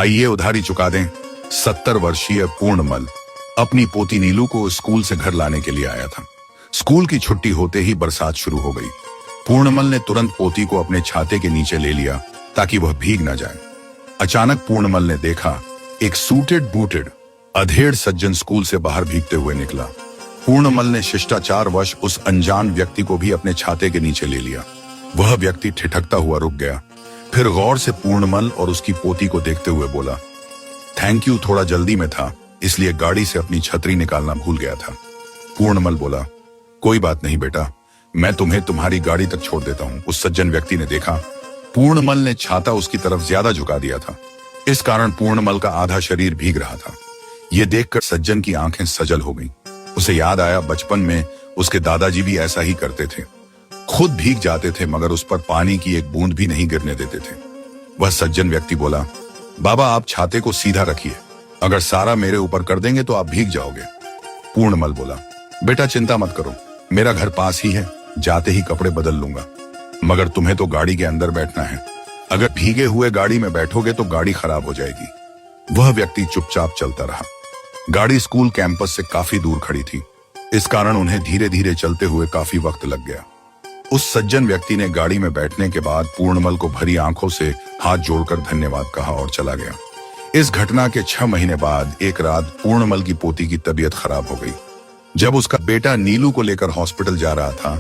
आइए उधारी चुका दें। 70 वर्षीय पूर्णमल अपनी पोती नीलू को स्कूल से घर लाने के लिए आया था। स्कूल की छुट्टी होते ही बरसात शुरू हो गई। पूर्णमल ने तुरंत पोती को अपने छाते के नीचे ले लिया ताकि वह भीग न जाए। अचानक पूर्णमल ने देखा एक सूटेड बूटेड अधेड़ सज्जन स्कूल से बाहर भीगते हुए निकला। पूर्णमल ने शिष्टाचारवश उस अनजान व्यक्ति को भी अपने छाते के नीचे ले लिया। वह व्यक्ति ठिठकता हुआ रुक गया, फिर गौर से पूर्णमल और उसकी पोती को देखते हुए बोला, थैंक यू, थोड़ा जल्दी में था इसलिए गाड़ी से अपनी छतरी निकालना भूल गया था। पूर्णमल बोला, कोई बात नहीं बेटा, मैं तुम्हें तुम्हारी गाड़ी तक छोड़ देता हूं। उस सज्जन व्यक्ति ने देखा पूर्णमल ने छाता उसकी तरफ ज्यादा झुका दिया था, इस कारण पूर्णमल का आधा शरीर भीग रहा था। यह देखकर सज्जन की आंखें सजल हो गईं। उसे याद आया बचपन में उसके दादाजी भी ऐसा ही करते थे, खुद भीग जाते थे मगर उस पर पानी की एक बूंद भी नहीं गिरने देते थे। वह सज्जन व्यक्ति बोला, बाबा आप छाते को सीधा रखिए, अगर सारा मेरे ऊपर कर देंगे तो आप भीग जाओगे। पूर्णमल बोला, बेटा चिंता मत करो, मेरा घर पास ही है, जाते ही कपड़े बदल लूंगा, मगर तुम्हें तो गाड़ी के अंदर बैठना है, अगर भीगे हुए गाड़ी में बैठोगे तो गाड़ी खराब हो जाएगी। वह व्यक्ति चुपचाप चलता रहा। गाड़ी स्कूल कैंपस से काफी दूर खड़ी थी, इस कारण उन्हें धीरे धीरे चलते हुए काफी वक्त लग गया। उस सज्जन व्यक्ति ने गाड़ी में बैठने के बाद पूर्णमल को भरी आंखों से हाथ जोड़कर धन्यवाद कहा और चला गया। इस घटना के 6 महीने बाद एक रात पूर्णमल की पोती की तबीयत खराब हो गई। जब उसका बेटा नीलू को लेकर हॉस्पिटल जा रहा था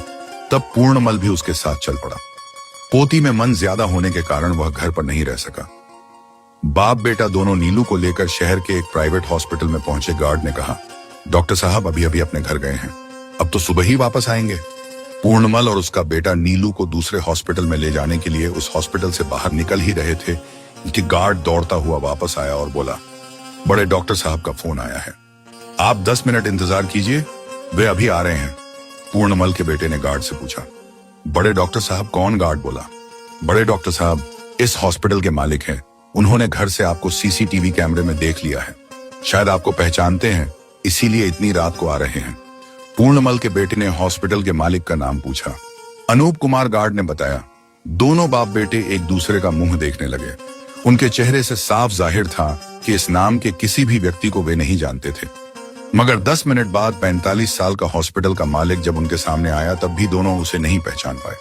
तब पूर्णमल भी उसके साथ चल पड़ा। पोती में मन ज्यादा होने के कारण वह घर पर नहीं रह सका। बाप बेटा दोनों नीलू को लेकर शहर के एक प्राइवेट हॉस्पिटल में पहुंचे। गार्ड ने कहा, डॉक्टर साहब अभी अभी अपने घर गए हैं, अब तो सुबह ही वापस आएंगे। पूर्णमल और उसका बेटा नीलू को दूसरे हॉस्पिटल में ले जाने के लिए उस हॉस्पिटल से बाहर निकल ही रहे थे कि गार्ड दौड़ता हुआ वापस आया और बोला, बड़े डॉक्टर साहब का फोन आया है, आप 10 मिनट इंतजार कीजिए, वे अभी आ रहे हैं। पूर्णमल के बेटे ने गार्ड से पूछा, बड़े डॉक्टर साहब कौन? गार्ड बोला, बड़े डॉक्टर साहब इस हॉस्पिटल के मालिक हैं, उन्होंने घर से आपको सीसीटीवी कैमरे में देख लिया है, शायद आपको पहचानते हैं इसीलिए इतनी रात को आ रहे हैं। पूर्णमल के बेटे ने हॉस्पिटल के मालिक का नाम पूछा। अनूप कुमार। गार्ड ने बताया। दोनों बाप बेटे एक दूसरे का मुंह देखने लगे। उनके चेहरे से साफ जाहिर था कि इस नाम के किसी भी व्यक्ति को वे नहीं जानते थे। मगर 10 मिनट बाद 45 साल का हॉस्पिटल का मालिक जब उनके सामने आया तब भी दोनों उसे नहीं पहचान पाए।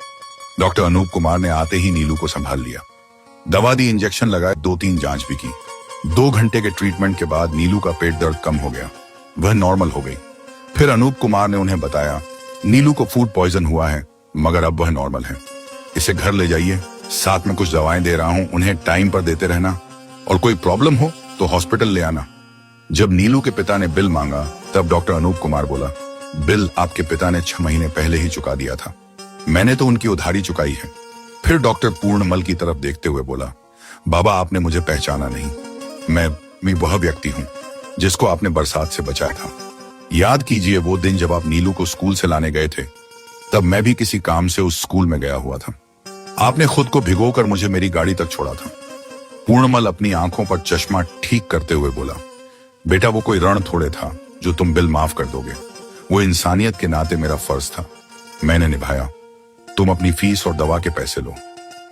डॉक्टर अनूप कुमार ने आते ही नीलू को संभाल लिया, दवा दी, इंजेक्शन लगाए, 2-3 जांच भी की। 2 घंटे के ट्रीटमेंट के बाद नीलू का पेट दर्द कम हो गया, वह नॉर्मल हो गई। फिर अनूप कुमार ने उन्हें बताया, नीलू को फूड पॉइजन हुआ है मगर अब वह नॉर्मल है, इसे घर ले जाइए, साथ में कुछ दवाएं दे रहा हूं, उन्हें टाइम पर देते रहना और कोई प्रॉब्लम हो तो हॉस्पिटल ले आना। जब नीलू के पिता ने बिल मांगा तब डॉक्टर अनूप कुमार बोला, बिल आपके पिता ने 6 महीने पहले ही चुका दिया था, मैंने तो उनकी उधारी चुकाई है। फिर डॉक्टर पूर्णमल की तरफ देखते हुए बोला, बाबा आपने मुझे पहचाना नहीं, मैं वह व्यक्ति हूं जिसको आपने बरसात से बचाया था। याद कीजिए वो दिन जब आप नीलू को स्कूल से लाने गए थे, तब मैं भी किसी काम से उस स्कूल में गया हुआ था, आपने खुद को भिगोकर मुझे मेरी गाड़ी तक छोड़ा था। पूर्णमल अपनी आंखों पर चश्मा ठीक करते हुए बोला, बेटा वो कोई ऋण थोड़े था जो तुम बिल माफ कर दोगे, वो इंसानियत के नाते मेरा फर्ज था, मैंने निभाया, तुम अपनी फीस और दवा के पैसे लो।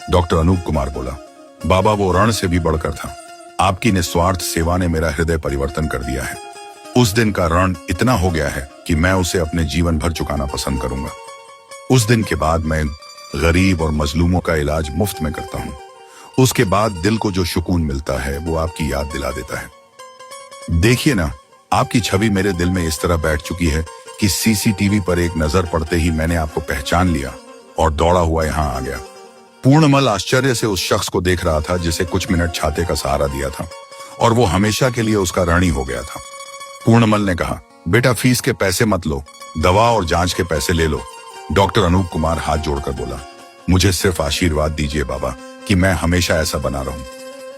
डॉक्टर अनूप कुमार बोला, बाबा वो ऋण से भी बढ़कर था, आपकी निस्वार्थ सेवा ने मेरा हृदय परिवर्तन कर दिया है। उस दिन का ऋण इतना हो गया है कि मैं उसे अपने जीवन भर चुकाना पसंद करूंगा। उस दिन के बाद मैं गरीब और मजलूमों का इलाज मुफ्त में करता हूं। उसके बाद दिल को जो सुकून मिलता है वो आपकी याद दिला देता है। देखिए ना, आपकी छवि मेरे दिल में इस तरह बैठ चुकी है कि सीसीटीवी पर एक नजर पड़ते ही मैंने आपको पहचान लिया और दौड़ा हुआ यहां आ गया। पूर्णमल आश्चर्य से उस शख्स को देख रहा था जिसे कुछ मिनट छाते का सहारा दिया था और वो हमेशा के लिए उसका ऋणी हो गया था। पूर्णमल ने कहा, बेटा फीस के पैसे मत लो, दवा और जांच के पैसे ले लो। डॉक्टर अनूप कुमार हाथ जोड़कर बोला, मुझे सिर्फ आशीर्वाद दीजिए बाबा कि मैं हमेशा ऐसा बना रहूं।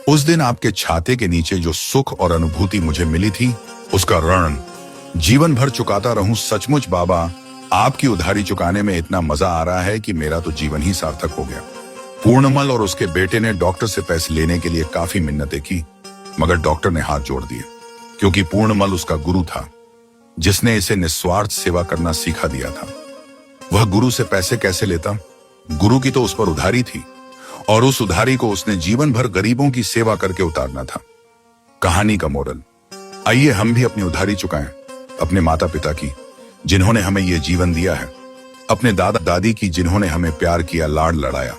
उस दिन आपके छाते के नीचे जो सुख और अनुभूति मुझे मिली थी उसका ऋण जीवन भर चुकाता रहूं। सचमुच बाबा, आपकी उधारी चुकाने में इतना मजा आ रहा है कि मेरा तो जीवन ही सार्थक हो गया। पूर्णमल और उसके बेटे ने डॉक्टर से पैसे लेने के लिए काफी मिन्नतें की मगर डॉक्टर ने हाथ जोड़ दिए, क्योंकि पूर्णमल उसका गुरु था जिसने इसे निस्वार्थ सेवा करना सिखा दिया था। वह गुरु से पैसे कैसे लेता? गुरु की तो उस पर उधारी थी और उस उधारी को उसने जीवन भर गरीबों की सेवा करके उतारना था। कहानी का मोरल, आइए हम भी अपनी उधारी चुकाएं। अपने माता पिता की, जिन्होंने हमें ये जीवन दिया है, अपने दादा दादी की, जिन्होंने हमें प्यार किया, लाड लड़ाया,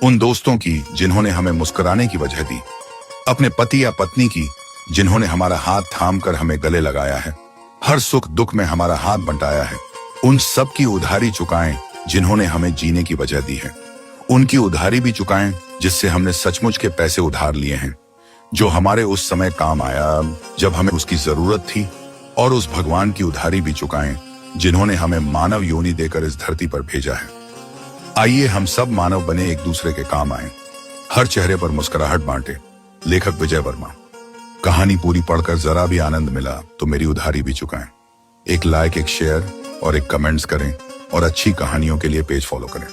उन दोस्तों की जिन्होंने हमें मुस्कुराने की वजह दी, अपने पति या पत्नी की, जिन्होंने हमारा हाथ थाम कर हमें गले लगाया है, हर सुख दुख में हमारा हाथ बंटाया है। उन सब की उधारी चुकाएं जिन्होंने हमें जीने की वजह दी है। उनकी उधारी भी चुकाएं जिससे हमने सचमुच के पैसे उधार लिए हैं, जो हमारे उस समय काम आया जब हमें उसकी जरूरत थी। और उस भगवान की उधारी भी चुकाएं जिन्होंने हमें मानव योनि देकर इस धरती पर भेजा है। आइए हम सब मानव बने, एक दूसरे के काम आए, हर चेहरे पर मुस्कुराहट बांटे। लेखक विजय वर्मा। कहानी पूरी पढ़कर जरा भी आनंद मिला तो मेरी उधारी भी चुकाएं। एक लाइक, एक शेयर और एक कमेंट्स करें और अच्छी कहानियों के लिए पेज फॉलो करें।